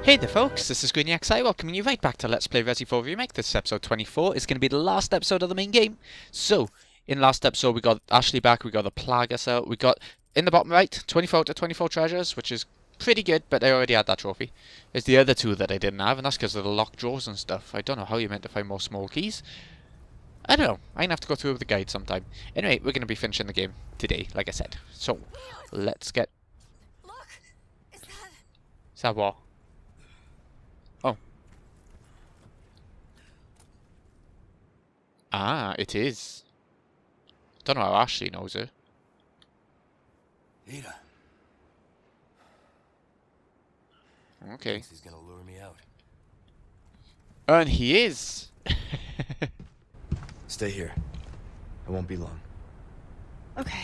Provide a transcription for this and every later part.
Hey there folks, this is GreenyXI welcoming you right back to Let's Play Resi 4 Remake. This is episode 24. It's going to be the last episode of the main game. So, in last episode we got Ashley back, we got the Plagas out, we got, in the bottom right, 24 to 24 treasures, which is pretty good, but I already had that trophy. There's the other two that I didn't have, and that's because of the locked drawers and stuff. I don't know how you're meant to find more small keys. I don't know, I'm going to have to go through with the guide sometime. Anyway, we're going to be finishing the game today, like I said. So, let's get... Look! Is that what? Oh. Ah, it is. Don't know how Ashley knows it. Ada. Okay. Thinks he's gonna lure me out. And he is. Stay here. I won't be long. Okay.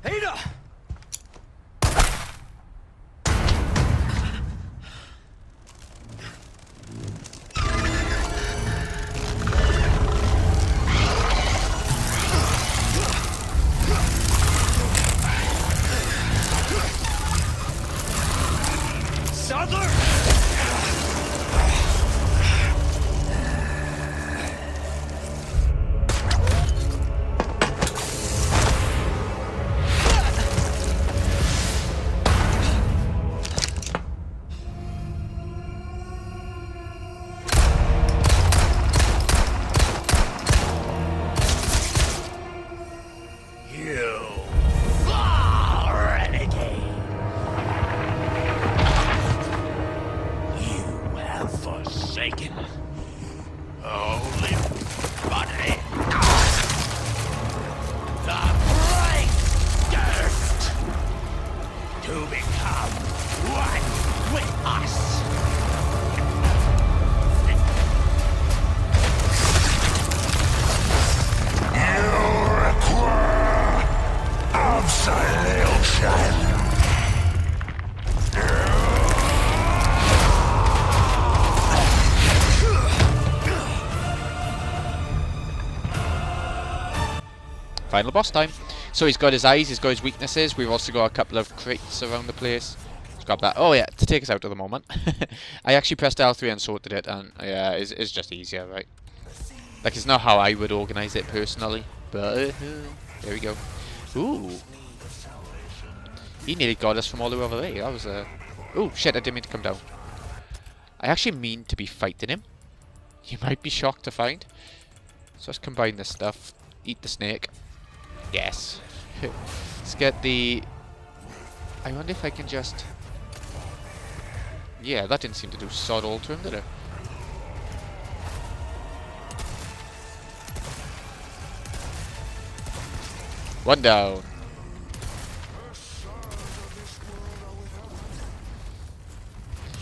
Ada! Sadler! Holy body! The brightest to become one with us. You require absolution. Final boss time. So he's got his eyes, he's got his weaknesses. We've also got a couple of crates around the place. Let's grab that. Oh yeah, to take us out at the moment. I actually pressed L3 and sorted it, and yeah, it's just easier, right? Like, it's not how I would organise it personally, but there we go. Ooh. He nearly got us from all the way over there. That was a... Ooh, shit, I didn't mean to come down. I actually mean to be fighting him. You might be shocked to find. So let's combine this stuff. Eat the snake. Yes. Let's get the... I wonder if I can just... Yeah, that didn't seem to do sod all to him, did it? One down.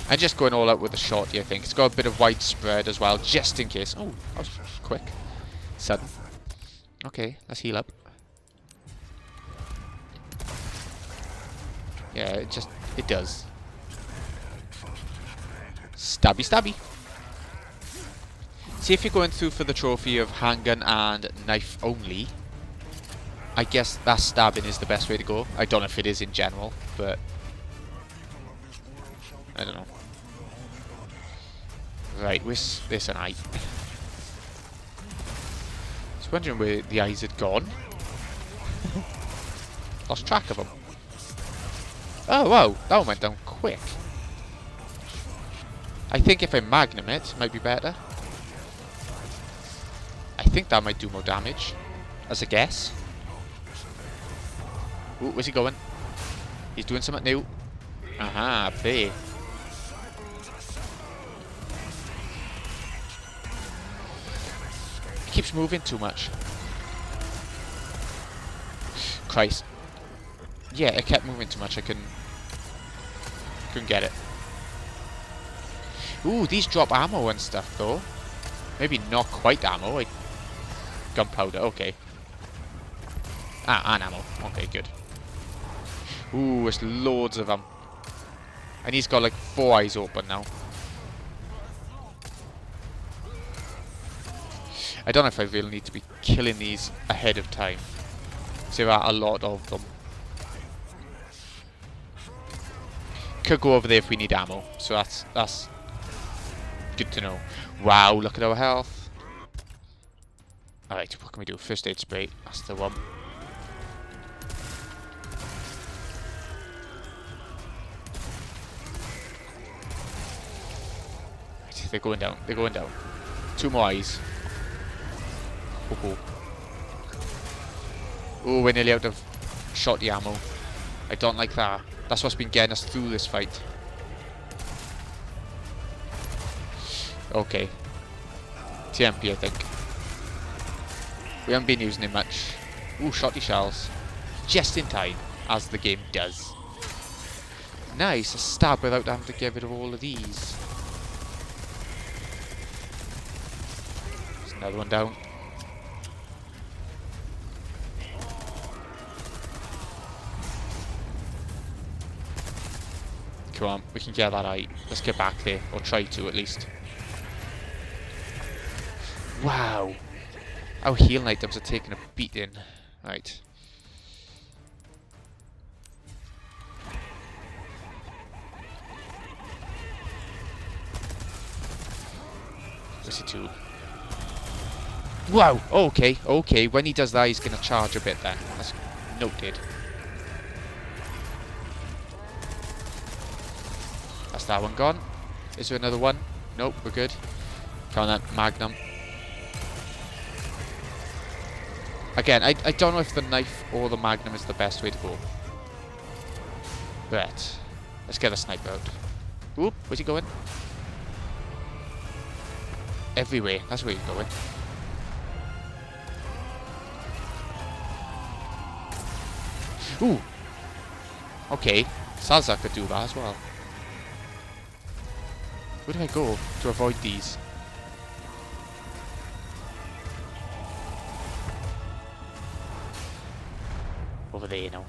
I'm just going all out with the shorty, I think. It's got a bit of widespread as well, just in case. Oh, that was quick. Sudden. Okay, let's heal up. Yeah, it does. Stabby stabby. See, if you're going through for the trophy of handgun and knife only, I guess that stabbing is the best way to go. I don't know if it is in general, but I don't know. Right, where's this an eye? I was wondering where the eyes had gone. Lost track of them. Oh wow, that one went down quick. I think if I magnum it, might be better. I think that might do more damage, as a guess. Ooh, where's he going? He's doing something new. Aha, there. He keeps moving too much. Christ. Yeah, it kept moving too much. I couldn't get it. Ooh, these drop ammo and stuff though. Maybe not quite ammo. Like gunpowder. Okay. Ah, and ammo. Okay, good. Ooh, there's loads of them. And he's got like 4 eyes open now. I don't know if I really need to be killing these ahead of time. So there are a lot of them. Could go over there if we need ammo. So that's good to know. Wow, look at our health. Alright, what can we do? First aid spray. That's the one. Right, they're going down. They're going down. 2 more eyes. Oh, oh, we're nearly out of shotty ammo. I don't like that. That's what's been getting us through this fight. Okay. TMP, I think. We haven't been using it much. Ooh, shotty shells. Just in time, as the game does. Nice, a stab without having to get rid of all of these. There's another one down. Come on, we can get that eye. Let's get back there, or try to at least. Wow. Our healing items are taking a beating. Right. Where's he to? Wow, okay, okay. When he does that, he's going to charge a bit then. That's noted. That's that one gone. Is there another one? Nope, we're good. Count that Magnum. Again, I don't know if the knife or the Magnum is the best way to go. But let's get a sniper out. Oop, where's he going? Everywhere, that's where he's going. Ooh. Okay, Salazar could do that as well. Where do I go to avoid these? Over there, you know.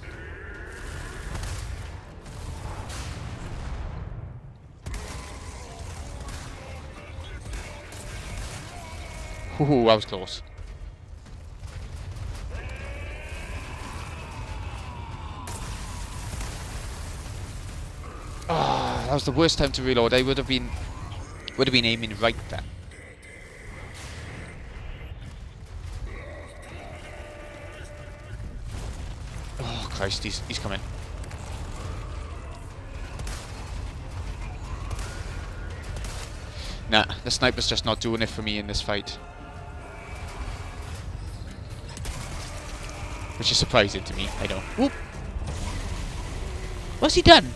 Ooh, that was close. Ah, that was the worst time to reload. I would have been aiming right there. Oh Christ, he's coming. Nah, the sniper's just not doing it for me in this fight. Which is surprising to me, I know. Whoop! What's he done?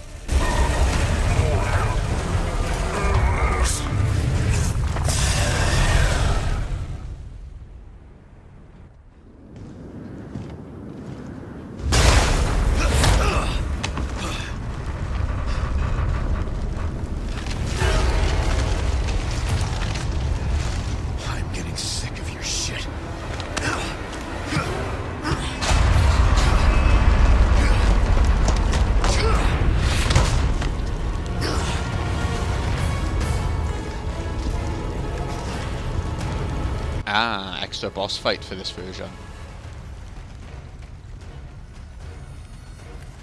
Ah, extra boss fight for this version.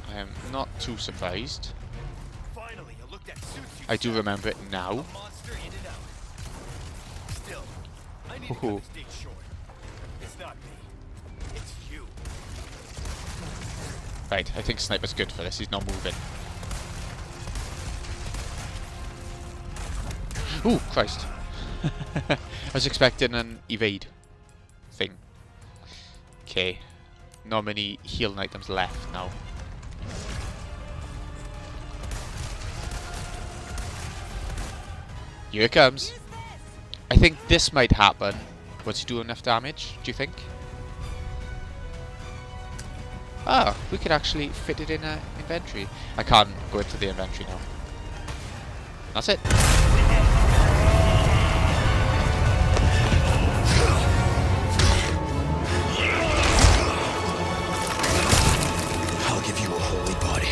I am not too surprised. Finally, I looked at suits you I do remember it now. A monster in and out. Still, I need to cut Ooh. this date short. It's not me. It's you. Right, I think Sniper's good for this. He's not moving. Ooh, Christ. I was expecting an evade thing. Okay. Not many healing items left now. Here it comes. I think this might happen once you do enough damage. Do you think? Ah, we could actually fit it in an inventory. I can't go into the inventory now. That's it. I'll give you a holy body.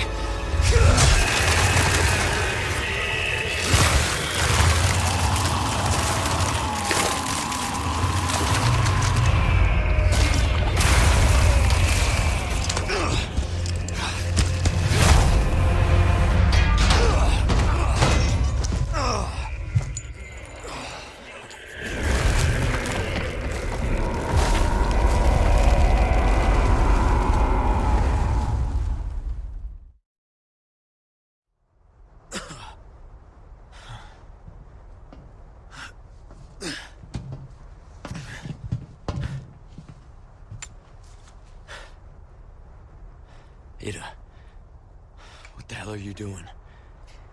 hell are you doing?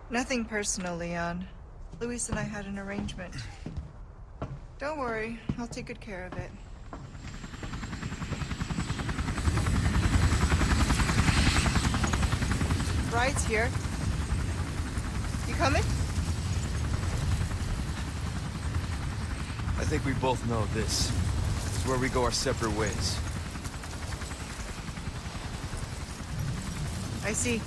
Nothing personal, Leon. Luis and I had an arrangement. Don't worry, I'll take good care of it. Bride's here. You coming? I think we both know this is where we go our separate ways. I see.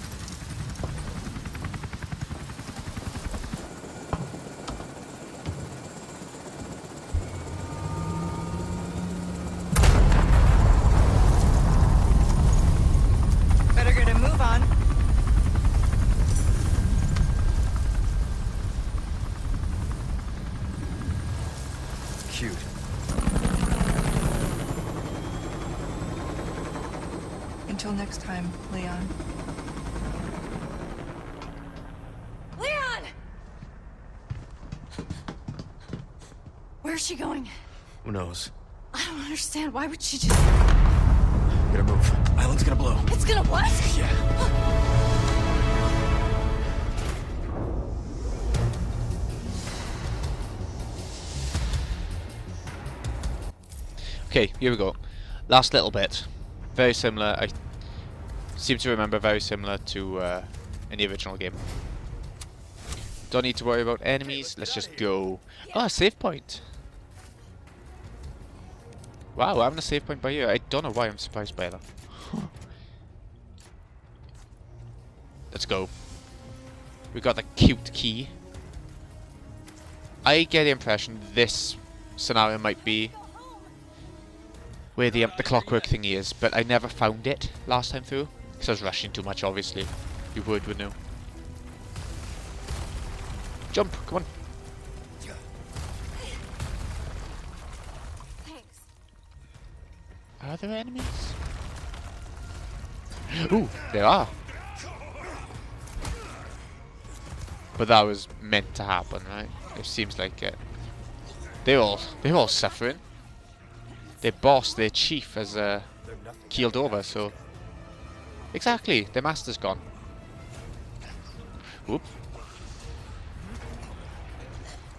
Better get a move on. Cute. Until next time, Leon. Leon! Where's she going? Who knows? I don't understand. Why would she just... Gotta move. Island's gonna blow. It's gonna what? Yeah. Okay, here we go. Last little bit. Very similar. I seem to remember very similar to in the original game. Don't need to worry about enemies. Let's just go. Oh, save point. Wow, we're having a save point by here. I don't know why I'm surprised by that. Let's go. We got the cute key. I get the impression this scenario might be where the clockwork thingy is, but I never found it last time through because I was rushing too much. Obviously, you would know. Jump! Come on. Thanks. Are there enemies? Ooh, there are. But that was meant to happen, right? It seems like it. They're all suffering. Their boss, their chief, has keeled over. So exactly, their master's gone. Whoop.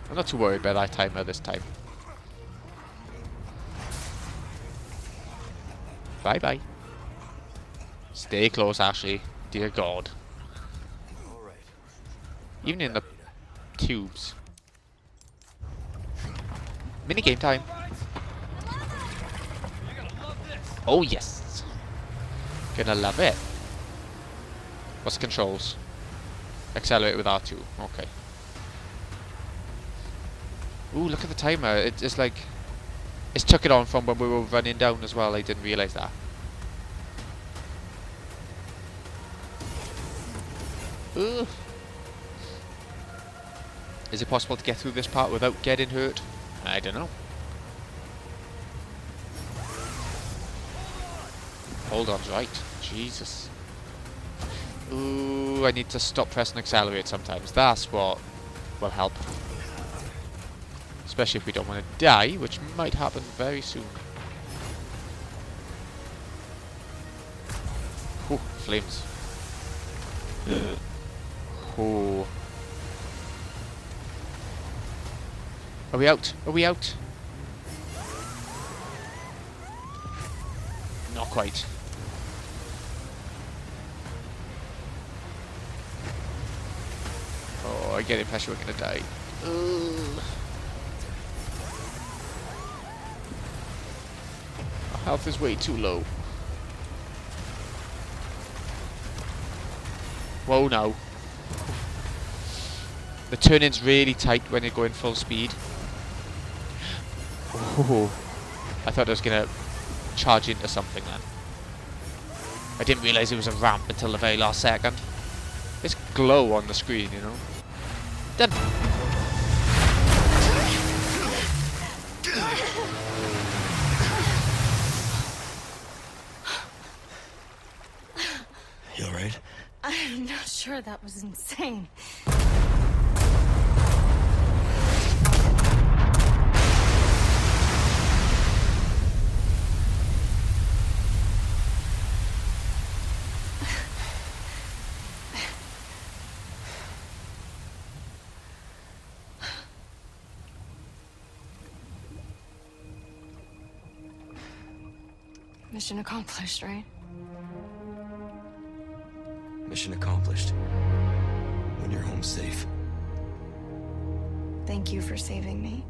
I'm not too worried about that timer this time. Bye bye. Stay close, Ashley. Dear God. Alright. Even in the tubes. Mini game time. Oh yes. Gonna love it. What's the controls? Accelerate with R2. Okay. Ooh, look at the timer. It's like it's took it on from when we were running down as well. I didn't realise that. Ooh. Is it possible to get through this part without getting hurt? I don't know. Hold on's right. Jesus. Ooh, I need to stop pressing accelerate sometimes. That's what will help. Especially if we don't want to die, which might happen very soon. Ooh, flames. Oh. Are we out? Are we out? Not quite. Oh, I get the impression we're gonna die. Ugh. Our health is way too low. Whoa, no. The turn-in's really tight when you're going full speed. Oh, I thought I was gonna charge into something then. I didn't realise it was a ramp until the very last second. It's glow on the screen, you know. Done. You alright? I'm not sure, that was insane. Mission accomplished, right? Mission accomplished. When you're home safe. Thank you for saving me.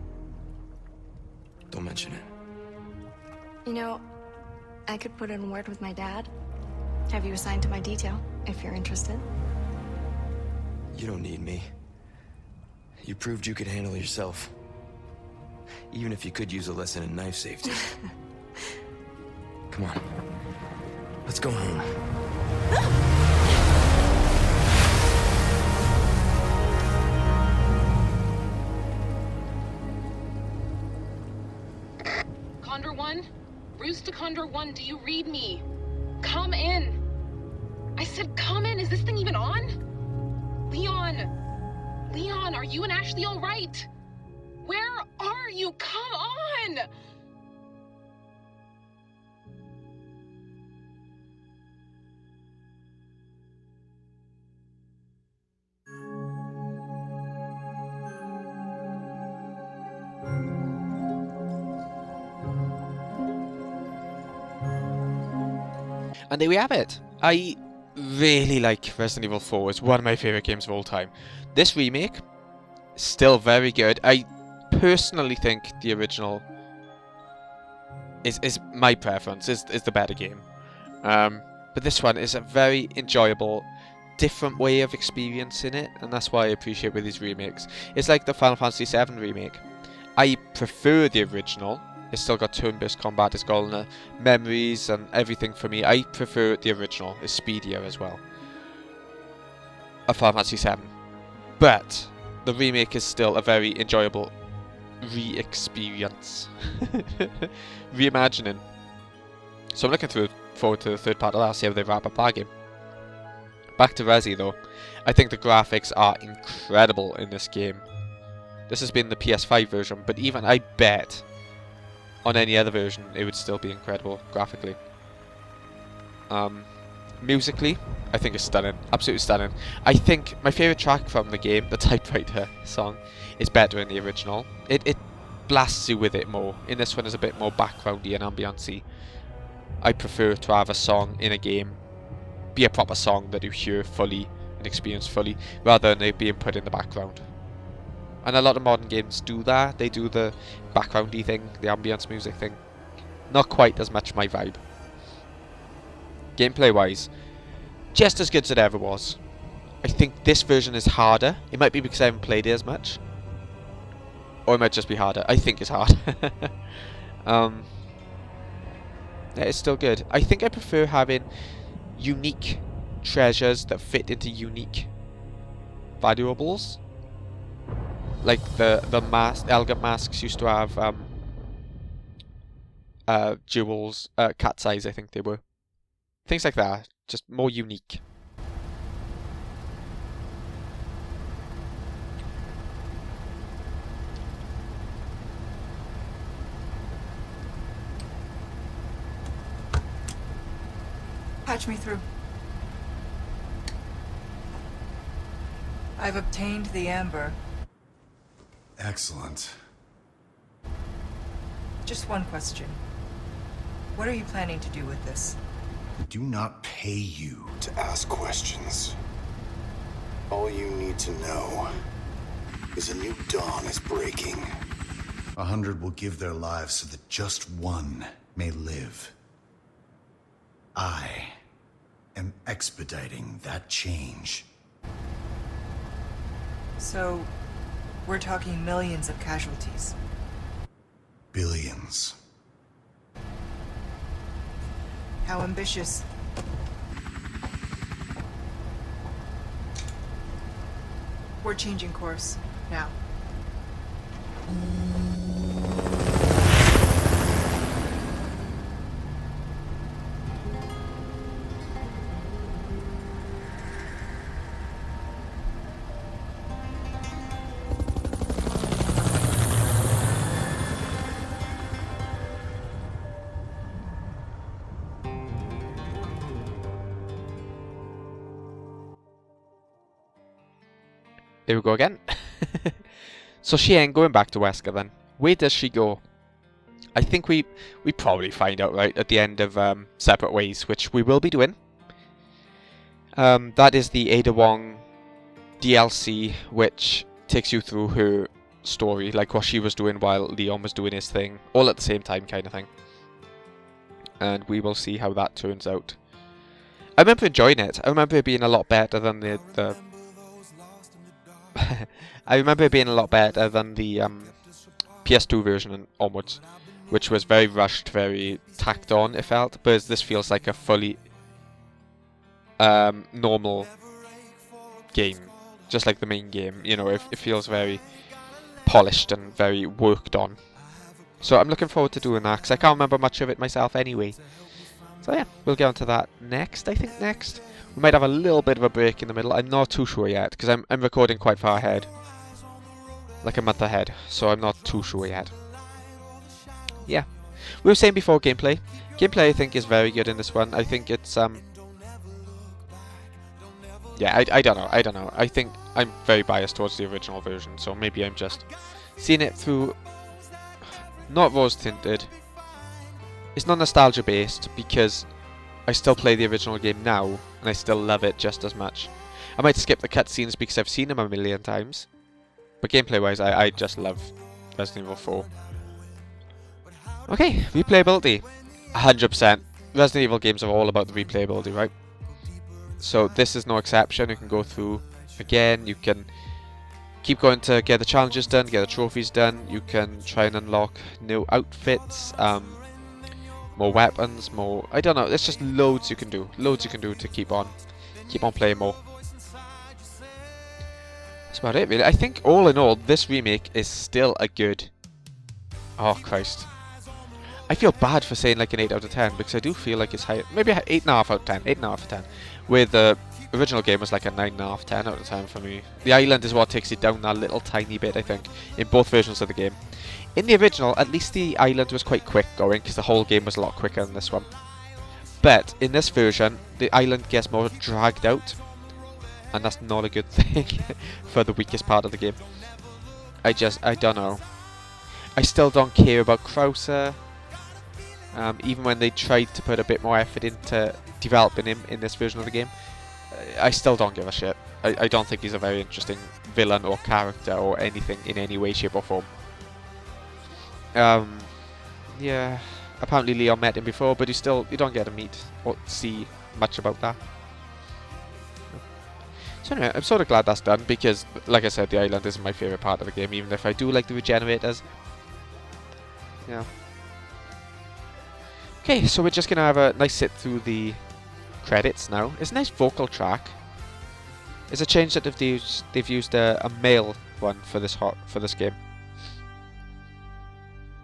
Don't mention it. You know, I could put in a word with my dad. Have you assigned to my detail, if you're interested. You don't need me. You proved you could handle yourself. Even if you could use a lesson in knife safety. Come on. Let's go home. Condor 1? Roost to Condor 1, do you read me? Come in! I said come in! Is this thing even on? Leon! Leon, are you and Ashley alright? Where are you? Come on! And there we have it. I really like Resident Evil 4. It's one of my favourite games of all time. This remake, still very good. I personally think the original is my preference, is the better game. But this one is a very enjoyable, different way of experiencing it, and that's why I appreciate with these remakes. It's like the Final Fantasy VII remake. I prefer the original. It's still got turn-based combat, it's got all the memories and everything for me. I prefer the original. It's speedier as well. A Final Fantasy VII. But the remake is still a very enjoyable re-experience. Reimagining. So I'm looking forward to the third part of that, see how they wrap up that game. Back to Resi though. I think the graphics are incredible in this game. This has been the PS5 version, but even I bet on any other version it would still be incredible graphically. Musically, I think it's stunning. Absolutely stunning. I think my favourite track from the game, the Typewriter song, is better in the original. It blasts you with it more. In this one, it's a bit more backgroundy and ambiancy. I prefer to have a song in a game be a proper song that you hear fully and experience fully, rather than it being put in the background. And a lot of modern games do that. They do the backgroundy thing, the ambience music thing. Not quite as much my vibe. Gameplay wise, just as good as it ever was. I think this version is harder. It might be because I haven't played it as much. Or it might just be harder. I think it's hard. Yeah, it's still good. I think I prefer having unique treasures that fit into unique valuables. Like the elegant masks used to have jewels, cat's eyes I think they were. Things like that, just more unique. Patch me through. I've obtained the amber. Excellent. Just one question. What are you planning to do with this? We do not pay you to ask questions. All you need to know is a new dawn is breaking. 100 will give their lives so that just one may live. I am expediting that change. So, we're talking millions of casualties. Billions. How ambitious. We're changing course, now. Here we go again. So she ain't going back to Wesker then. Where does she go? I think we probably find out right at the end of Separate Ways, which we will be doing. That is the Ada Wong DLC, which takes you through her story, like what she was doing while Leon was doing his thing, all at the same time kind of thing. And we will see how that turns out. I remember enjoying it. I remember it being a lot better than the I remember it being a lot better than the PS2 version and onwards, which was very rushed, very tacked on, it felt. But this feels like a fully normal game, just like the main game. You know, it feels very polished and very worked on. So I'm looking forward to doing that, because I can't remember much of it myself anyway. So yeah, we'll get on to that next, I think next. We might have a little bit of a break in the middle. I'm not too sure yet, because I'm recording quite far ahead. Like a month ahead, so I'm not too sure yet. Yeah. We were saying before gameplay. Gameplay I think is very good in this one. I think it's yeah, I don't know. I think I'm very biased towards the original version, so maybe I'm just seeing it through not rose tinted. It's not nostalgia based because I still play the original game now and I still love it just as much. I might skip the cutscenes because I've seen them a million times. But gameplay wise, I just love Resident Evil 4. Okay, replayability. 100%. Resident Evil games are all about the replayability, right? So this is no exception. You can go through again, you can keep going to get the challenges done, get the trophies done, you can try and unlock new outfits, more weapons, more... I don't know, there's just loads you can do. Loads you can do to keep on playing more. That's about it, really. I think, all in all, this remake is still a good... Oh, Christ. I feel bad for saying like an 8 out of 10, because I do feel like it's higher. Maybe 8.5 out of 10. 8.5 out of 10. Where the original game was like a 9.5, 10 out of 10 for me. The island is what takes it down that little tiny bit, I think, in both versions of the game. In the original, at least the island was quite quick going, because the whole game was a lot quicker than this one. But in this version, the island gets more dragged out, and that's not a good thing for the weakest part of the game. I don't know. I still don't care about Krauser. Even when they tried to put a bit more effort into developing him in this version of the game, I still don't give a shit. I don't think he's a very interesting villain or character or anything in any way, shape or form. Yeah, apparently Leon met him before, but you don't get to meet or see much about that. So anyway, I'm sort of glad that's done, because, like I said, the island isn't my favourite part of the game, even if I do like the regenerators. Yeah. Okay, so we're just going to have a nice sit through the credits now. It's a nice vocal track. It's a change that they've used a male one for this game.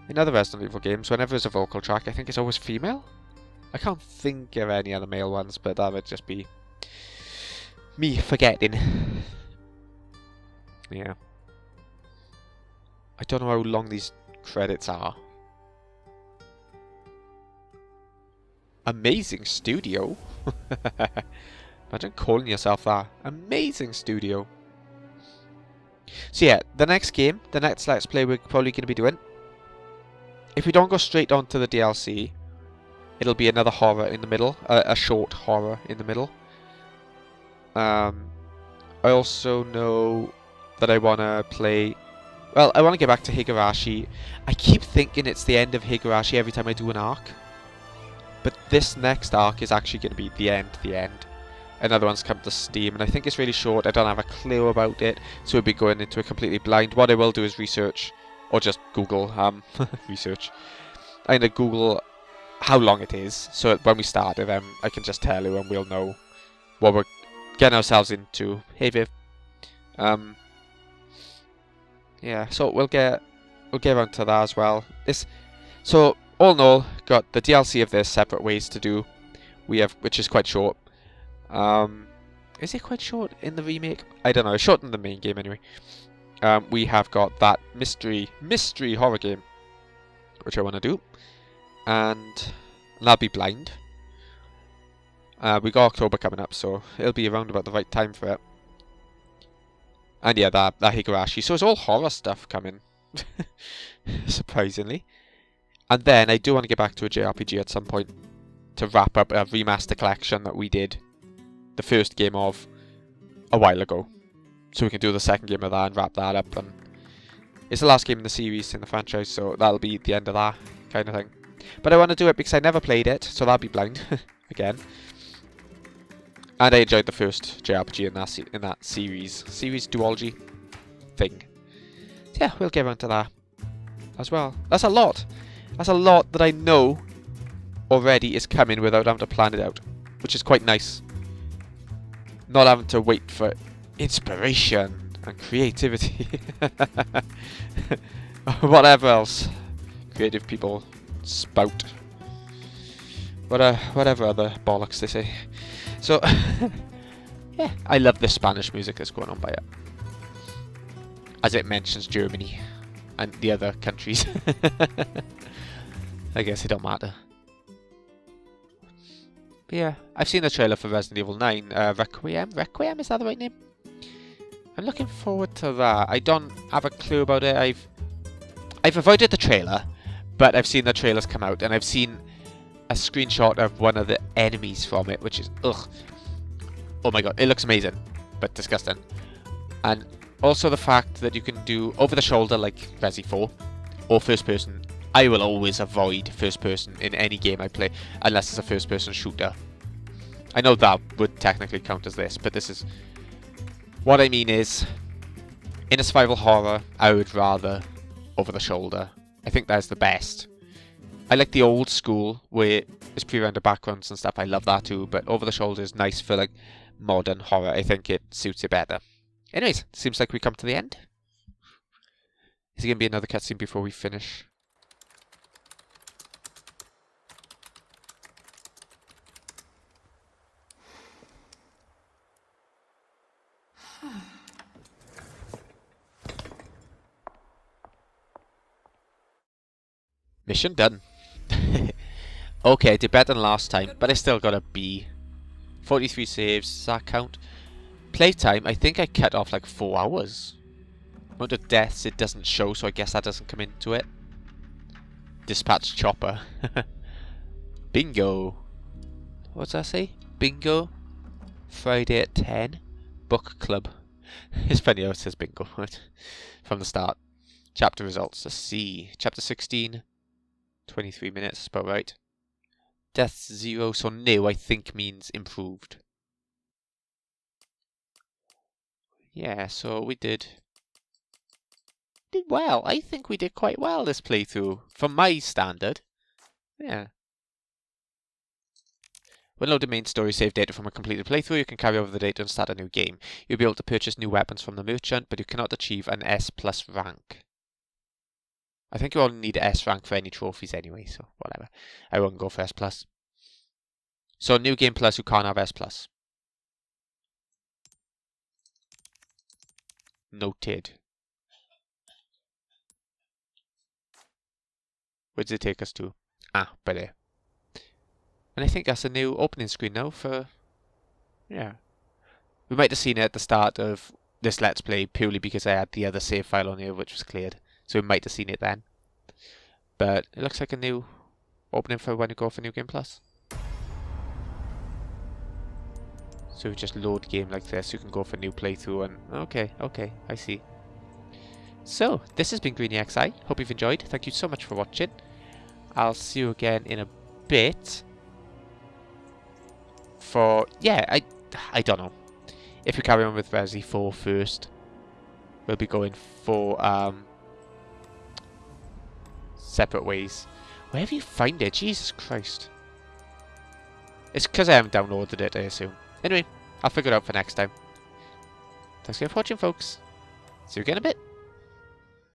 In other Resident Evil games, whenever there's a vocal track, I think it's always female. I can't think of any other male ones, but that would just be me forgetting. Yeah. I don't know how long these credits are. Amazing studio. Imagine calling yourself that. Amazing studio. So yeah, the next game, the next Let's Play we're probably going to be doing, if we don't go straight on to the DLC, it'll be another horror in the middle, a short horror in the middle. I also know that I want to play... Well, I want to get back to Higurashi. I keep thinking it's the end of Higurashi every time I do an arc. But this next arc is actually going to be the end. Another one's come to Steam, and I think it's really short. I don't have a clue about it, so we'll be going into it completely blind. What I will do is research, or just Google, research. I'm going to Google how long it is, so that when we start it, I can just tell you and we'll know what we're getting ourselves into. Hey Viv. Yeah, so we'll get around to that as well. So all in all, got the DLC of this, Separate Ways to do. We have, which is quite short. Is it quite short in the remake? I don't know. It's short in the main game anyway. We have got that mystery horror game, which I want to do, and that'll be blind. We got October coming up, so it'll be around about the right time for it. And yeah, that Higurashi. So it's all horror stuff coming, surprisingly. And then I do want to get back to a JRPG at some point to wrap up a remaster collection that we did the first game of a while ago. So we can do the second game of that and wrap that up. And it's the last game in the series, in the franchise, so that'll be the end of that kind of thing. But I want to do it because I never played it, so that'll be blind again. And I enjoyed the first JRPG in that series duology thing. So yeah, we'll get around to that as well. That's a lot. That's a lot that I know already is coming without having to plan it out, which is quite nice. Not having to wait for inspiration and creativity. Whatever else creative people spout. Whatever other bollocks they say. So, yeah, I love the Spanish music that's going on by it. As it mentions Germany and the other countries. I guess it don't matter. But yeah, I've seen the trailer for Resident Evil 9, Requiem? Requiem, is that the right name? I'm looking forward to that. I don't have a clue about it. I've avoided the trailer, but I've seen the trailers come out, and I've seen a screenshot of one of the enemies from it, which is, ugh. Oh my god, it looks amazing, but disgusting. And also the fact that you can do over the shoulder like Resi 4, or first person. I will always avoid first person in any game I play, unless it's a first person shooter. I know that would technically count as this, but this is... What I mean is, in a survival horror, I would rather over the shoulder. I think that's the best. I like the old school where it's pre-rendered backgrounds and stuff. I love that too, but over the shoulder is nice for like modern horror. I think it suits it better. Anyways, seems like we come to the end. Is there going to be another cutscene before we finish? Mission done. Okay, I did better than last time, but I still got a B. 43 saves, does that count? Playtime, I think I cut off like 4 hours. Amount of deaths it doesn't show, so I guess that doesn't come into it. Dispatch chopper. Bingo. What's that say? Bingo. Friday at 10. Book club. It's funny how it says bingo from the start. Chapter results. Let's see. Chapter 16. 23 minutes, about right. Deaths 0, so new I think means improved. Yeah, so we did well. I think we did quite well this playthrough, from my standard. Yeah. When loading main story save data from a completed playthrough, you can carry over the data and start a new game. You'll be able to purchase new weapons from the merchant, but you cannot achieve an S+ rank. I think you only need S rank for any trophies anyway, so whatever. I won't go for S+. So new game plus, you can't have S+. Noted. Where does it take us to? Ah, by there. And I think that's a new opening screen now for... Yeah. We might have seen it at the start of this Let's Play purely because I had the other save file on here which was cleared. So we might have seen it then. But it looks like a new opening for when you go for New Game Plus. So we just load game like this, you can go for new playthrough and... Okay, I see. So, this has been GreenyXI. Hope you've enjoyed. Thank you so much for watching. I'll see you again in a bit. For... Yeah, I don't know. If we carry on with Resi 4 first, we'll be going for... separate ways. Wherever you find it, Jesus Christ. It's because I haven't downloaded it, I assume. Anyway, I'll figure it out for next time. Thanks again for watching, folks. See you again in a bit.